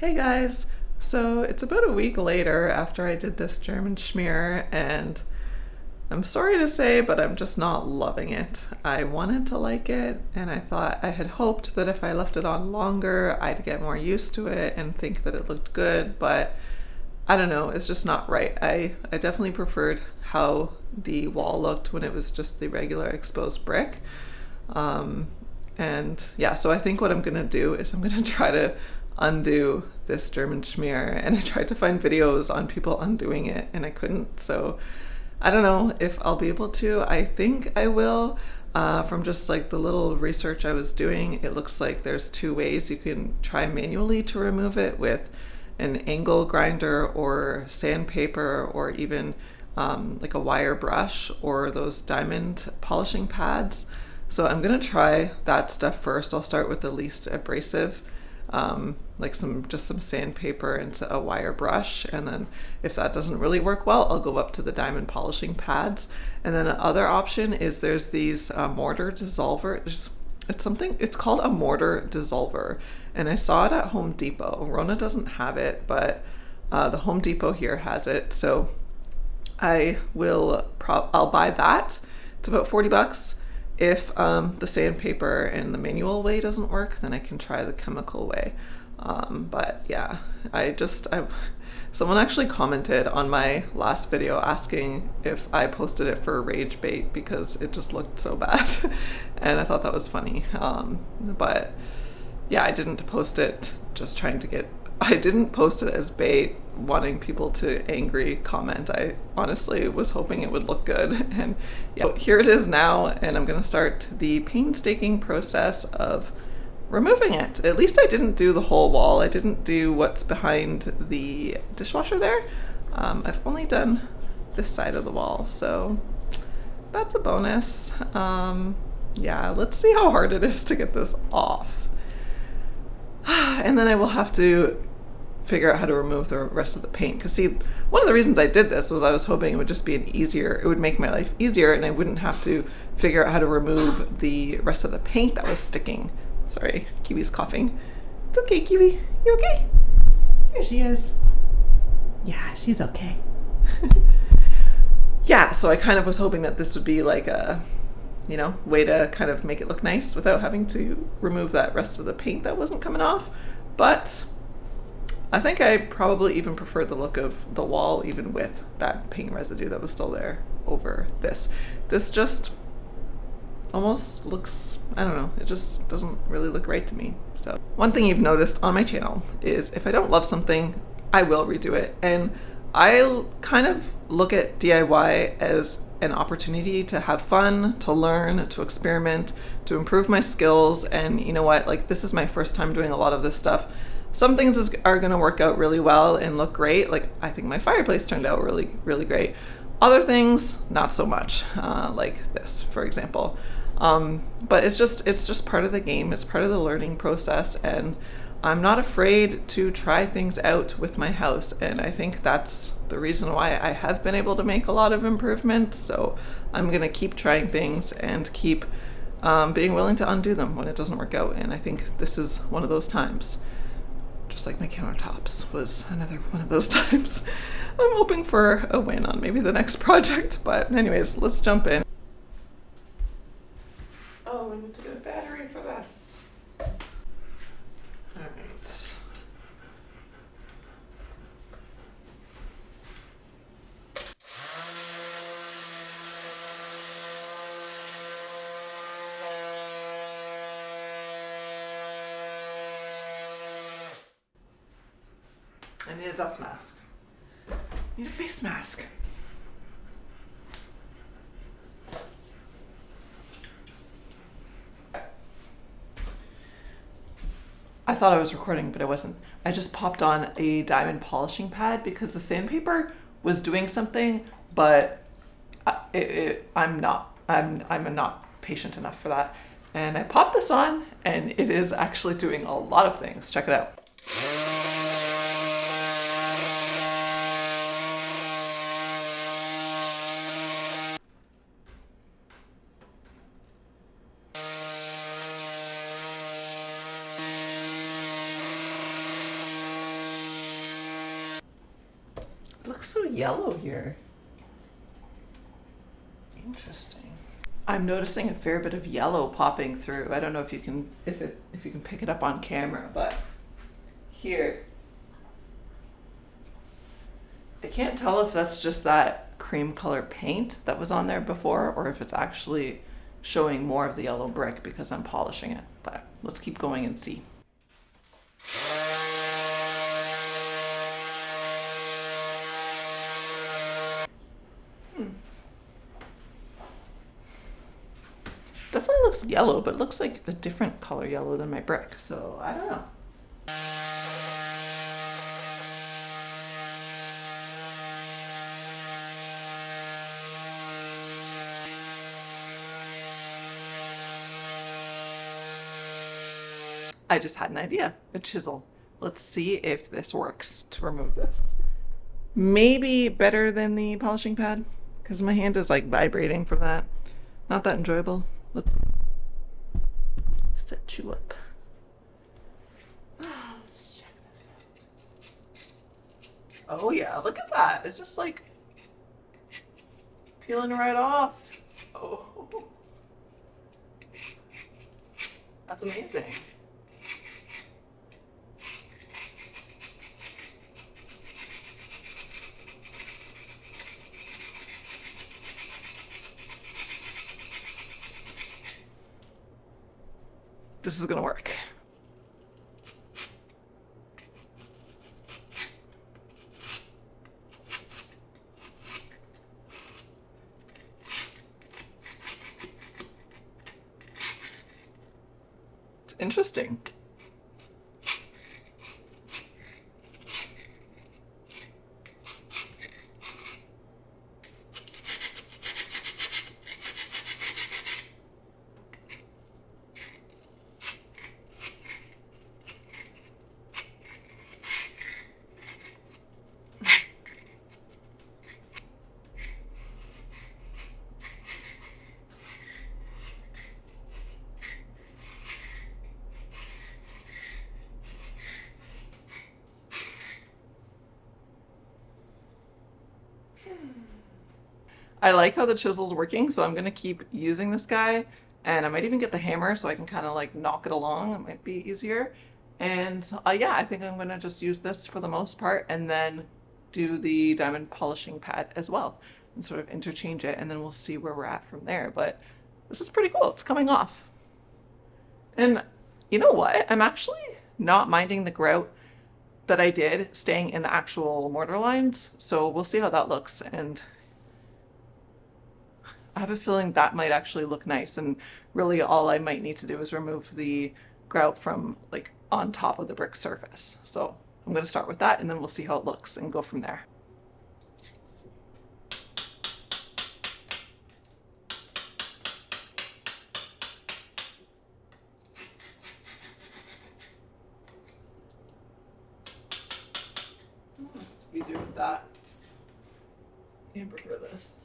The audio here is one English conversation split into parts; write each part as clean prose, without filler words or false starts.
Hey guys! So it's about a week later after I did this German schmear, and I'm sorry to say, but I'm just not loving it. I wanted to like it, and I thought I had hoped that if I left it on longer, I'd get more used to it and think that it looked good, but I don't know, it's just not right. I definitely preferred how the wall looked when it was just the regular exposed brick. Um, and yeah, so I think what I'm gonna do is I'm gonna try to undo this German schmear, and I tried to find videos on people undoing it and I couldn't. So I don't know if I'll be able to. I think I will. From just like the little research I was doing, it looks like there's two ways you can try manually to remove it, with an angle grinder or sandpaper, or even like a wire brush or those diamond polishing pads. So I'm gonna try that stuff first. I'll start with the least abrasive, like some sandpaper and a wire brush, and then if that doesn't really work well, I'll go up to the diamond polishing pads. And then another option is there's these mortar dissolver. It's called a mortar dissolver, and I saw it at Home Depot. Rona doesn't have it, but the Home Depot here has it. So I'll buy that. It's about 40 bucks. If the sandpaper and the manual way doesn't work, then I can try the chemical way. But yeah, someone actually commented on my last video asking if I posted it for rage bait because it just looked so bad. And I thought that was funny. But yeah, I didn't post it I didn't post it as bait, wanting people to angry comment. I honestly was hoping it would look good. And yeah, so here it is now, and I'm gonna start the painstaking process of removing it. At least I didn't do the whole wall. I didn't do what's behind the dishwasher there. I've only done this side of the wall, so that's a bonus. Yeah, let's see how hard it is to get this off. And then I will have to figure out how to remove the rest of the paint. Because see, one of the reasons I did this was I was hoping it would just be it would make my life easier and I wouldn't have to figure out how to remove the rest of the paint that was sticking. Sorry, Kiwi's coughing. It's okay, Kiwi. You okay? There she is. Yeah, she's okay. Yeah, so I kind of was hoping that this would be like a, way to kind of make it look nice without having to remove that rest of the paint that wasn't coming off. But I think I probably even preferred the look of the wall even with that paint residue that was still there over this. This just almost looks, I don't know, it just doesn't really look right to me. So one thing you've noticed on my channel is if I don't love something, I will redo it. And I kind of look at DIY as an opportunity to have fun, to learn, to experiment, to improve my skills. And you know what, like, this is my first time doing a lot of this stuff. Some things are going to work out really well and look great. Like, I think my fireplace turned out really, really great. Other things, not so much, like this, for example. But it's just part of the game. It's part of the learning process, and I'm not afraid to try things out with my house. And I think that's the reason why I have been able to make a lot of improvements. So I'm going to keep trying things and keep being willing to undo them when it doesn't work out. And I think this is one of those times. Just like my countertops was another one of those times. I'm hoping for a win on maybe the next project, but anyways, let's jump in. Oh, we need to get a battery for this. All right. I need a dust mask. I need a face mask. I thought I was recording, but I wasn't. I just popped on a diamond polishing pad because the sandpaper was doing something, but I'm not patient enough for that. And I popped this on, and it is actually doing a lot of things. Check it out. looks so yellow here. Interesting. I'm noticing a fair bit of yellow popping through. I don't know if you can if you can pick it up on camera, but here. I can't tell if that's just that cream color paint that was on there before or if it's actually showing more of the yellow brick because I'm polishing it. But let's keep going and see. Definitely looks yellow, but it looks like a different color yellow than my brick, so I don't know. I just had an idea, a chisel. Let's see if this works to remove this. Maybe better than the polishing pad because my hand is like vibrating from that. Not that enjoyable. Let's set you up. Let's check this out. Oh yeah, look at that. It's just like peeling right off. Oh, that's amazing. This is gonna work. It's interesting. I like how the chisel's working, so I'm gonna keep using this guy, and I might even get the hammer so I can kind of like knock it along. It might be easier. And yeah, I think I'm gonna just use this for the most part and then do the diamond polishing pad as well and sort of interchange it, and then we'll see where we're at from there. But this is pretty cool. It's coming off. And you know what? I'm actually not minding the grout that I did staying in the actual mortar lines. So we'll see how that looks. And I have a feeling that might actually look nice. And really all I might need to do is remove the grout from like on top of the brick surface. So I'm going to start with that and then we'll see how it looks and go from there. It's easier with that. I prefer this.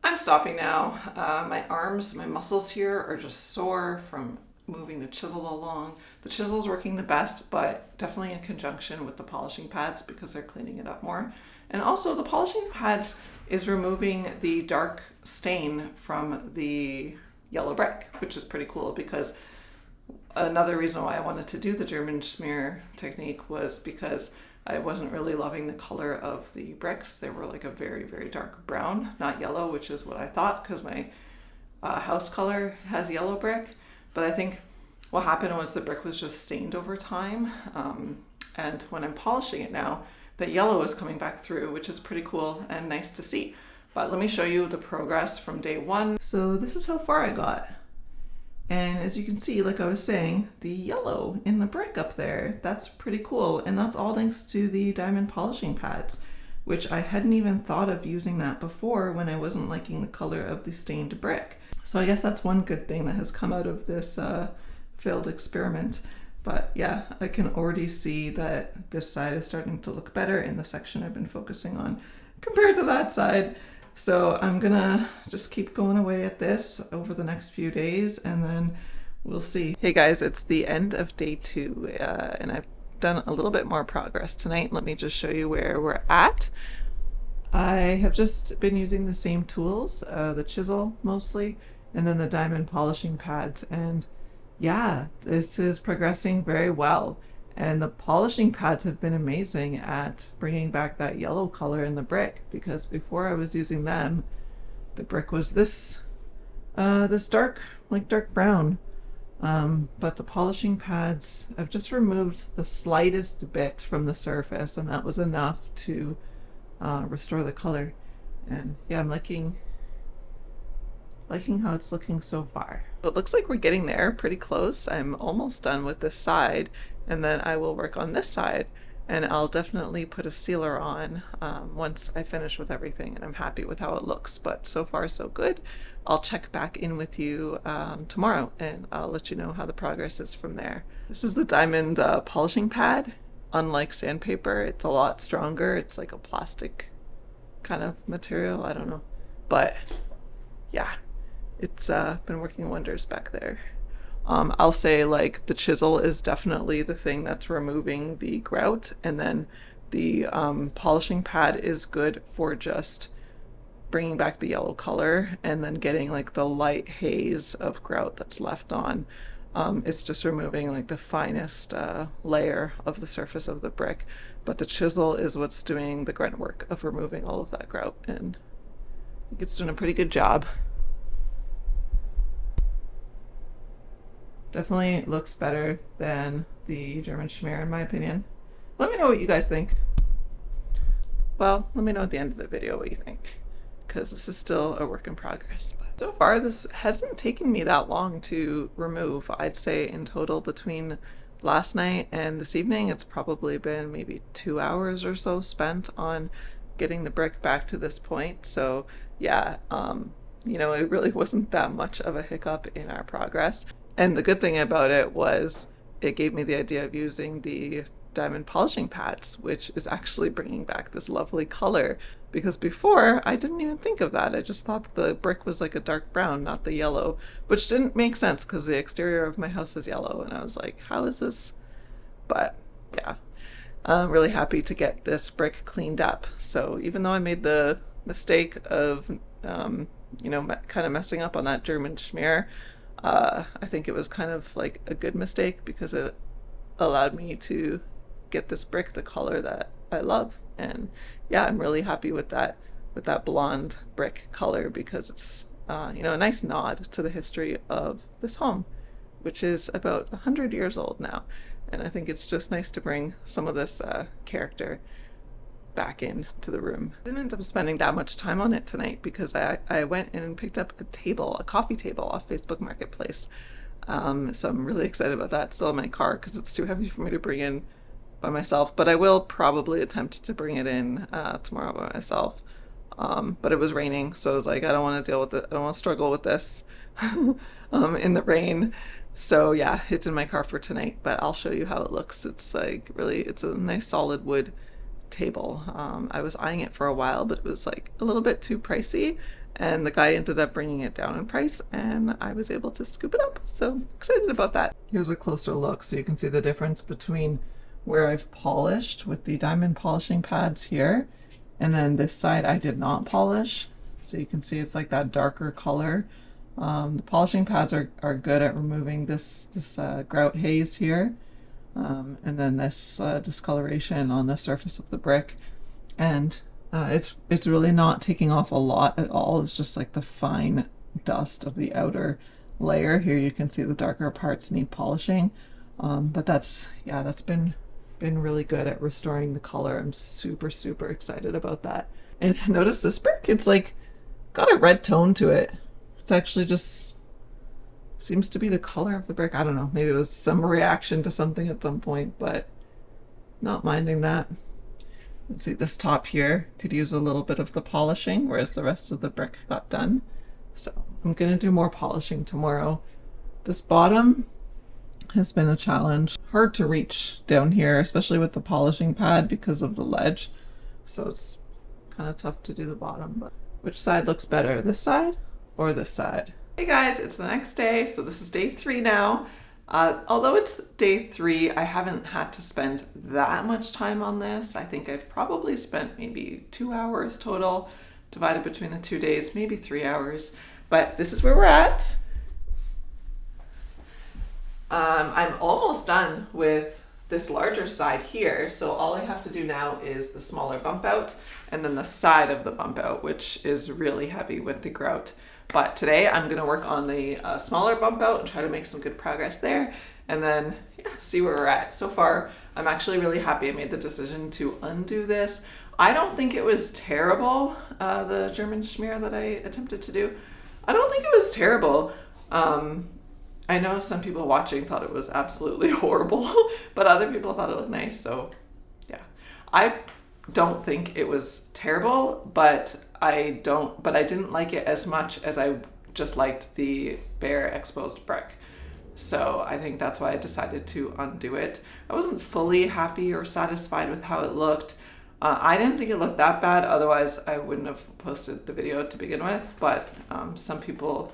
I'm stopping now. My arms, my muscles here are just sore from moving the chisel along. The chisel's working the best, but definitely in conjunction with the polishing pads because they're cleaning it up more. And also the polishing pads is removing the dark stain from the yellow brick, which is pretty cool because another reason why I wanted to do the German Schmear technique was because I wasn't really loving the color of the bricks. They were like a very, very dark brown, not yellow, which is what I thought because my house color has yellow brick. But I think what happened was the brick was just stained over time. And when I'm polishing it now, the yellow is coming back through, which is pretty cool and nice to see. But let me show you the progress from day one. So this is how far I got. And as you can see, like I was saying, the yellow in the brick up there, that's pretty cool. And that's all thanks to the diamond polishing pads, which I hadn't even thought of using that before when I wasn't liking the color of the stained brick. So I guess that's one good thing that has come out of this failed experiment. But yeah, I can already see that this side is starting to look better in the section I've been focusing on compared to that side. So I'm gonna just keep going away at this over the next few days and then we'll see. Hey guys, it's the end of day 2 and I've done a little bit more progress tonight. Let me just show you where we're at. I have just been using the same tools, the chisel mostly, and then the diamond polishing pads, and yeah, this is progressing very well. And the polishing pads have been amazing at bringing back that yellow color in the brick, because before I was using them, the brick was this dark, like dark brown. But the polishing pads, I've just removed the slightest bit from the surface, and that was enough to restore the color. And yeah, I'm liking how it's looking so far. It looks like we're getting there pretty close. I'm almost done with this side, and then I will work on this side, and I'll definitely put a sealer on once I finish with everything and I'm happy with how it looks. But so far so good. I'll check back in with you tomorrow and I'll let you know how the progress is from there. This is the diamond polishing pad. Unlike sandpaper, it's a lot stronger. It's like a plastic kind of material, I don't know, but yeah, it's been working wonders back there. I'll say like the chisel is definitely the thing that's removing the grout, and then the polishing pad is good for just bringing back the yellow color and then getting like the light haze of grout that's left on. It's just removing like the finest layer of the surface of the brick, but the chisel is what's doing the grunt work of removing all of that grout, and I think it's doing a pretty good job. Definitely looks better than the German Schmear in my opinion. Let me know what you guys think. Well, let me know at the end of the video what you think, because this is still a work in progress. But so far, this hasn't taken me that long to remove. I'd say in total between last night and this evening, it's probably been maybe 2 hours or so spent on getting the brick back to this point. So yeah, you know, it really wasn't that much of a hiccup in our progress. And the good thing about it was it gave me the idea of using the diamond polishing pads, which is actually bringing back this lovely color, because before I didn't even think of that. I just thought the brick was like a dark brown, not the yellow, which didn't make sense because the exterior of my house is yellow, and I was like, how is this? But yeah, I'm really happy to get this brick cleaned up. So even though I made the mistake of you know, kind of messing up on that German Schmear, I think it was kind of like a good mistake because it allowed me to get this brick the color that I love. And yeah, I'm really happy with that blonde brick color, because it's you know, a nice nod to the history of this home, which is about 100 years old now. And I think it's just nice to bring some of this character back into the room. I didn't end up spending that much time on it tonight because I went in and picked up a coffee table off Facebook Marketplace. So I'm really excited about that. It's still in my car because it's too heavy for me to bring in by myself, but I will probably attempt to bring it in tomorrow by myself. But it was raining, so I was like, I don't want to deal with it. I don't want to struggle with this in the rain. So yeah, it's in my car for tonight, but I'll show you how it looks. It's like really, it's a nice solid wood table. I was eyeing it for a while, but it was like a little bit too pricey, and the guy ended up bringing it down in price, and I was able to scoop it up. So excited about that. Here's a closer look so you can see the difference between where I've polished with the diamond polishing pads here, and then this side I did not polish. So you can see it's like that darker color. The polishing pads are good at removing this grout haze here. And then this discoloration on the surface of the brick, and it's really not taking off a lot at all. It's just like the fine dust of the outer layer. Here you can see the darker parts need polishing, but that's been really good at restoring the color. I'm super excited about that. And notice this brick, it's like got a red tone to it. It's actually just seems to be the color of the brick. I don't know, maybe it was some reaction to something at some point, but not minding that. Let's see, this top here could use a little bit of the polishing, whereas the rest of the brick got done. So I'm gonna do more polishing tomorrow. This bottom has been a challenge. Hard to reach down here, especially with the polishing pad because of the ledge. So it's kind of tough to do the bottom. But which side looks better, this side or this side? Hey guys, it's the next day. So this is day 3 now. Although it's day 3, I haven't had to spend that much time on this. I think I've probably spent maybe 2 hours total, divided between the 2 days, maybe 3 hours. But this is where we're at. I'm almost done with this larger side here, so all I have to do now is the smaller bump out and then the side of the bump out, which is really heavy with the grout. But today I'm going to work on the smaller bump out and try to make some good progress there, and then see where we're at. So far, I'm actually really happy I made the decision to undo this. I don't think it was terrible, the German Schmear that I attempted to do. I don't think it was terrible. I know some people watching thought it was absolutely horrible, but other people thought it looked nice, so yeah. I don't think it was terrible, but I didn't like it as much as I just liked the bare exposed brick. So I think that's why I decided to undo it. I wasn't fully happy or satisfied with how it looked. I didn't think it looked that bad, otherwise I wouldn't have posted the video to begin with, but some people,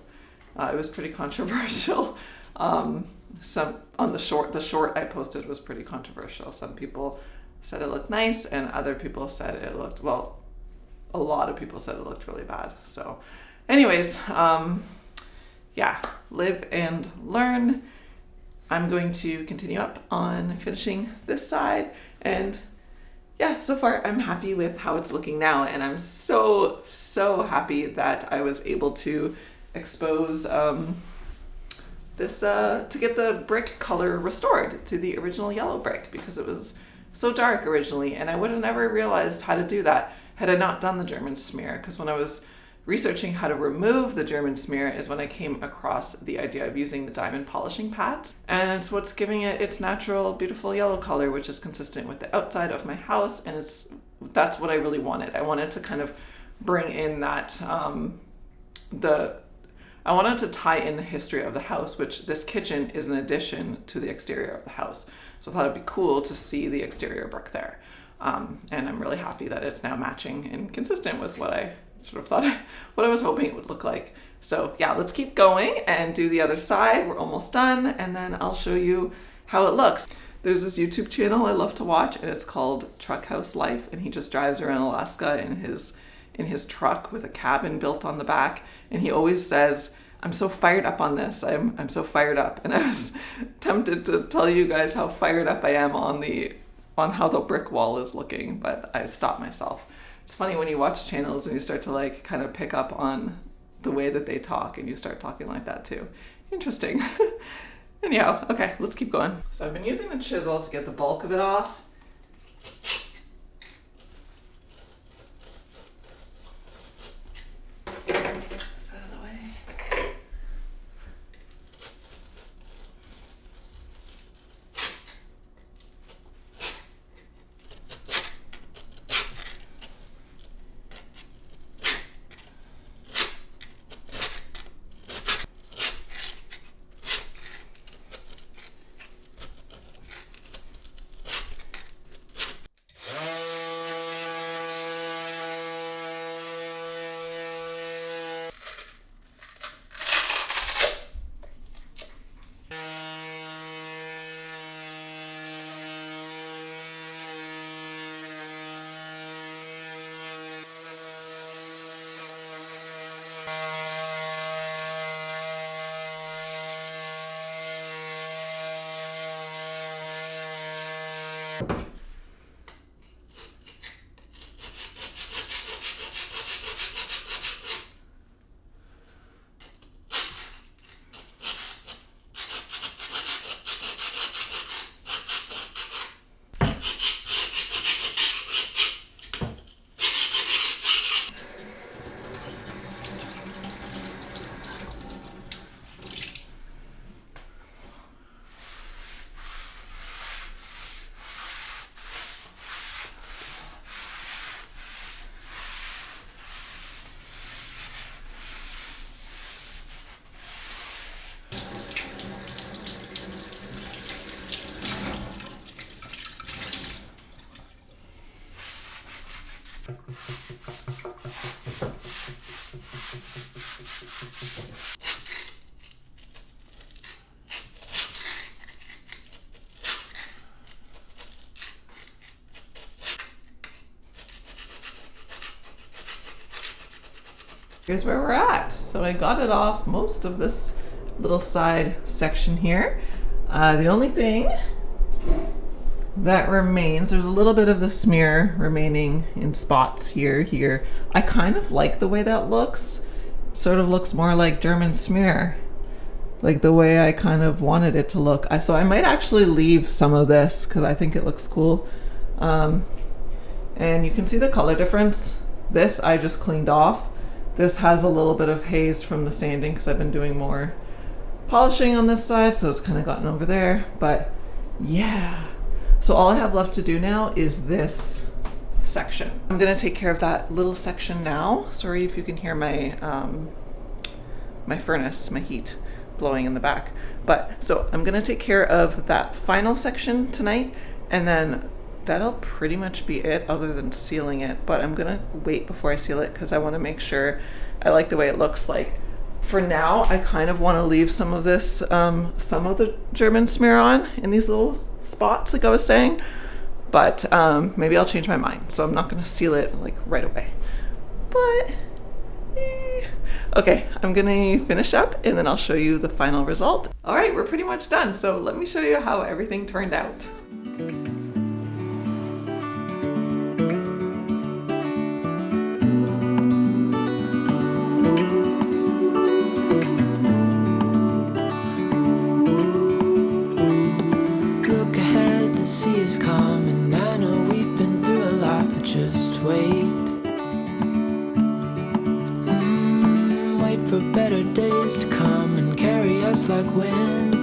it was pretty controversial. Some on the short I posted was pretty controversial. Some people said it looked nice, and other people said it looked, well, a lot of people said it looked really bad. So anyways, yeah, live and learn. I'm going to continue up on finishing this side, and yeah, so far I'm happy with how it's looking now, and I'm so happy that I was able to expose this to get the brick color restored to the original yellow brick, because it was so dark originally, and I would have never realized how to do that had I not done the German Schmear, because when I was researching how to remove the German Schmear is when I came across the idea of using the diamond polishing pads, and it's what's giving it its natural beautiful yellow color, which is consistent with the outside of my house, and that's what I really wanted. I wanted to kind of bring in that I wanted to tie in the history of the house, which this kitchen is an addition to the exterior of the house. So I thought it'd be cool to see the exterior brick there. And I'm really happy that it's now matching and consistent with what I sort of thought, what I was hoping it would look like. So yeah, let's keep going and do the other side. We're almost done, and then I'll show you how it looks. There's this YouTube channel I love to watch, and it's called Truck House Life, and he just drives around Alaska in his truck with a cabin built on the back, and he always says, I'm so fired up on this. I'm so fired up. And I was tempted to tell you guys how fired up I am on how the brick wall is looking, but I stopped myself. It's funny when you watch channels and you start to like kind of pick up on the way that they talk, and you start talking like that too. Interesting. Anyhow, okay, let's keep going. So I've been using the chisel to get the bulk of it off. Here's where we're at. So I got it off most of this little side section here. The only thing that remains, there's a little bit of the smear remaining in spots here. I kind of like the way that looks. Sort of looks more like German Schmear, like the way I kind of wanted it to look. So I might actually leave some of this because I think it looks cool. And you can see the color difference. This I just cleaned off. This has a little bit of haze from the sanding because I've been doing more polishing on this side, so it's kind of gotten over there. But yeah, so all I have left to do now is this section. I'm gonna take care of that little section now. Sorry if you can hear my my furnace, my heat blowing in the back. But so I'm gonna take care of that final section tonight, and then that'll pretty much be it other than sealing it. But I'm gonna wait before I seal it because I want to make sure I like the way it looks. Like for now, I kind of want to leave some of this, some of the German Schmear on in these little spots like I was saying, but maybe I'll change my mind. So I'm not gonna seal it like right away. But okay, I'm gonna finish up and then I'll show you the final result. All right, we're pretty much done. So let me show you how everything turned out. For better days to come and carry us like wind